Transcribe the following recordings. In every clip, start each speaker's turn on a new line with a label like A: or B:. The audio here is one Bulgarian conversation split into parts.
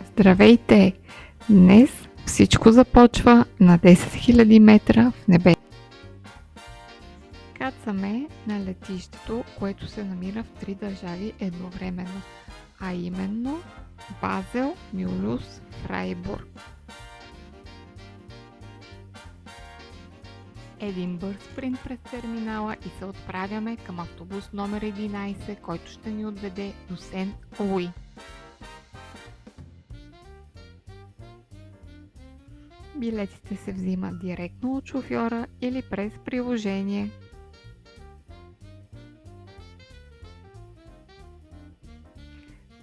A: Здравейте! Днес всичко започва на 10 000 метра в небе. Кацаме на летището, което се намира в 3 държави едновременно, а именно Базел, Мюлюс, Фрайбург. Един бърз спринт през терминала и се отправяме към автобус номер 11, който ще ни отведе до Сент-Луи. Билетите се взимат директно от шофьора или през приложение.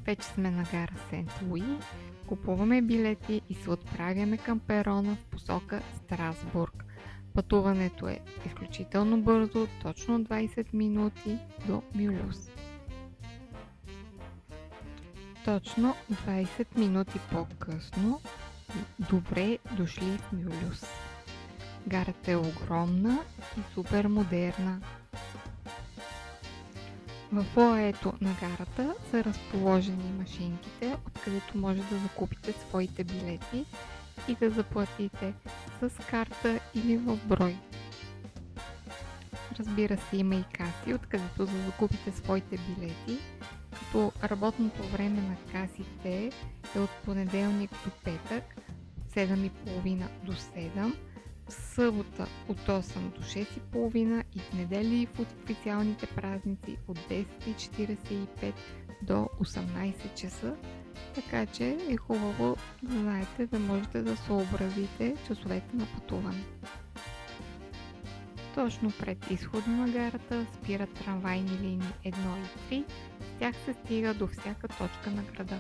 A: Вече сме на гара Сент-Луи, купуваме билети и се отправяме към перона в посока Страсбург. Пътуването е изключително бързо, точно 20 минути до Мюлюс. Точно 20 минути по-късно добре дошли в Мюлюс. Гарата е огромна и супер модерна. В фоайето на гарата са разположени машинките, откъдето може да закупите своите билети и да заплатите с карта или в брой. Разбира се, има и каси, откъдето да закупите своите билети, като работното време на касите е от понеделник до петък, от 7:30 до 7, в събота от 8 до 6:30 и в недели и в официалните празници от 10:45 до 18 часа, така че е хубаво да знаете, да можете да съобразите часовете на пътуване. Точно пред изхода на гарата спират трамвайни линии 1 и 3, с тях се стига до всяка точка на града.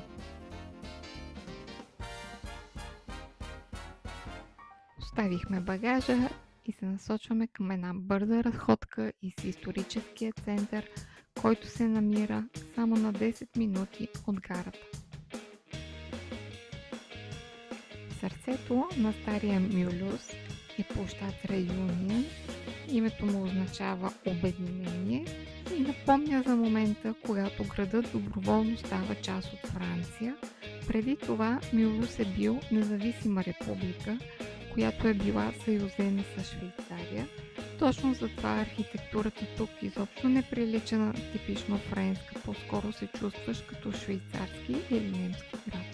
A: Оставихме багажа и се насочваме към една бърза разходка из историческия център, който се намира само на 10 минути от гарата. Сърцето на стария Мюлюс е площад Реюнион. Името му означава обединение и напомня за момента, когато градът доброволно става част от Франция. Преди това Мюлюс е бил независима република, която е била съюзена с Швейцария. Точно затова архитектурата тук изобщо не прилича на типично френска, по-скоро се чувстваш като швейцарски или немски град.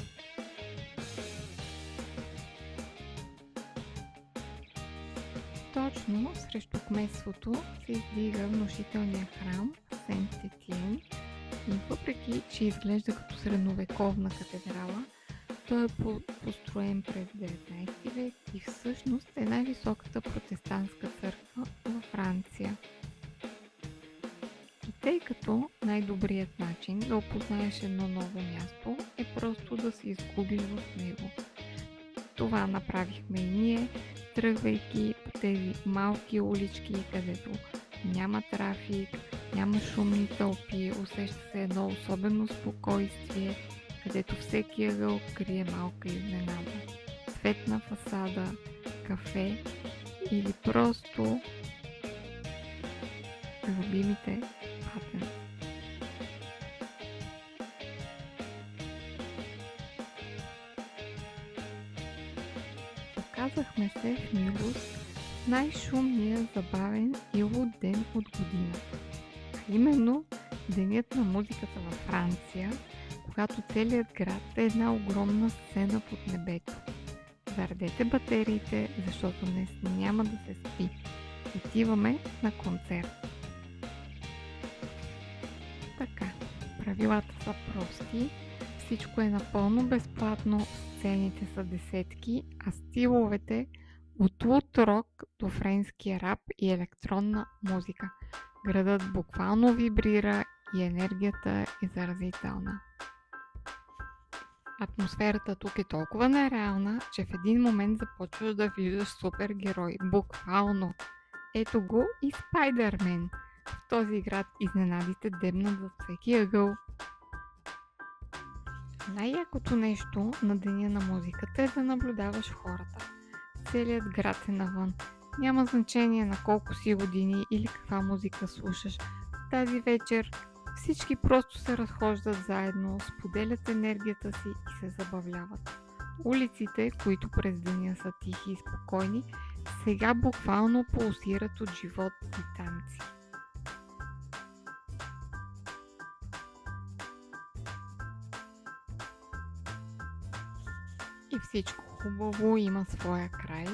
A: Точно срещу кметството се издига внушителния храм Сент-Етиен и въпреки, че изглежда като средновековна катедрала, той е построен през 19 век и всъщност е най-високата протестантска църква във Франция. И тъй като най-добрият начин да опознаеш едно ново място е просто да се изгубиш в него. Това направихме и ние, тръгвайки по тези малки улички, където няма трафик, няма шумни тълпи, усеща се едно особено спокойствие, където всеки ъгъл крие малка изненада. Цветна фасада, кафе или просто любимите патенс. Оказахме се в Мюлюс, най-шумния, забавен и луд ден от годината. А именно Денят на музиката във Франция, когато целият град е една огромна сцена под небето. Заредете батериите, защото днес няма да се спи. Отиваме на концерт. Така, правилата са прости, всичко е напълно безплатно, сцените са десетки, а стиловете от луд рок до френски рап и електронна музика. Градът буквално вибрира и енергията е заразителна. Атмосферата тук е толкова нереална, че в един момент започваш да виждаш супергерой. Буквално. Ето го и Спайдърмен. В този град изненадите дебнат във всеки ъгъл. Най-якото нещо на деня на музиката е да наблюдаваш хората. Целият град е навън. Няма значение на колко си години или каква музика слушаш. Тази вечер Всички просто се разхождат заедно, споделят енергията си и се забавляват. Улиците, които през деня са тихи и спокойни, сега буквално пулсират от живот и танци. И всичко хубаво има своя край,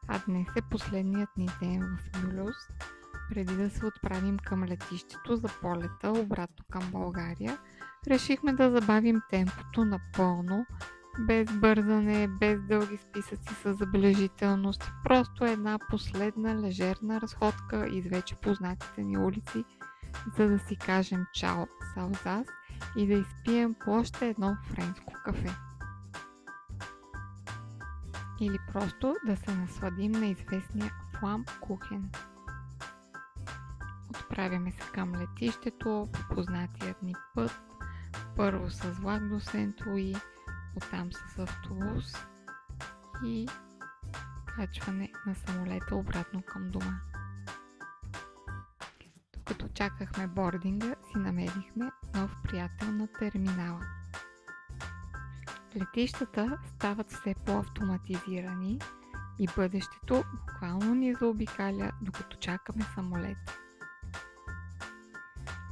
A: а днес е последният ни ден в Юлюс, преди да се отправим към летището за полета обратно към България. Решихме да забавим темпото напълно, без бързане, без дълги списъци с забележителности, просто една последна лежерна разходка из вече познатите ни улици, за да си кажем чао с Алзас и да изпием по още едно френско кафе. Или просто да се насладим на известния Флам Кухен. Отправяме се към летището по познатият ни път, първо с влак до Сент-Луи, оттам с автобус и качване на самолета обратно към дома. Докато чакахме бординга, си намерихме нов приятел на терминала. Летищата стават все по-автоматизирани и бъдещето буквално ни заобикаля, докато чакаме самолета.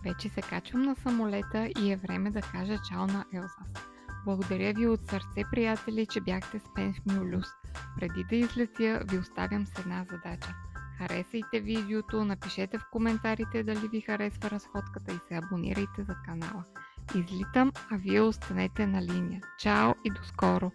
A: Вече се качвам на самолета и е време да кажа чао на Елзас. Благодаря ви от сърце, приятели, че бяхте с мен в Мюлюс. Преди да излетя, ви оставям с една задача. Харесайте видеото, напишете в коментарите дали ви харесва разходката и се абонирайте за канала. Излитам, а вие останете на линия. Чао и до скоро!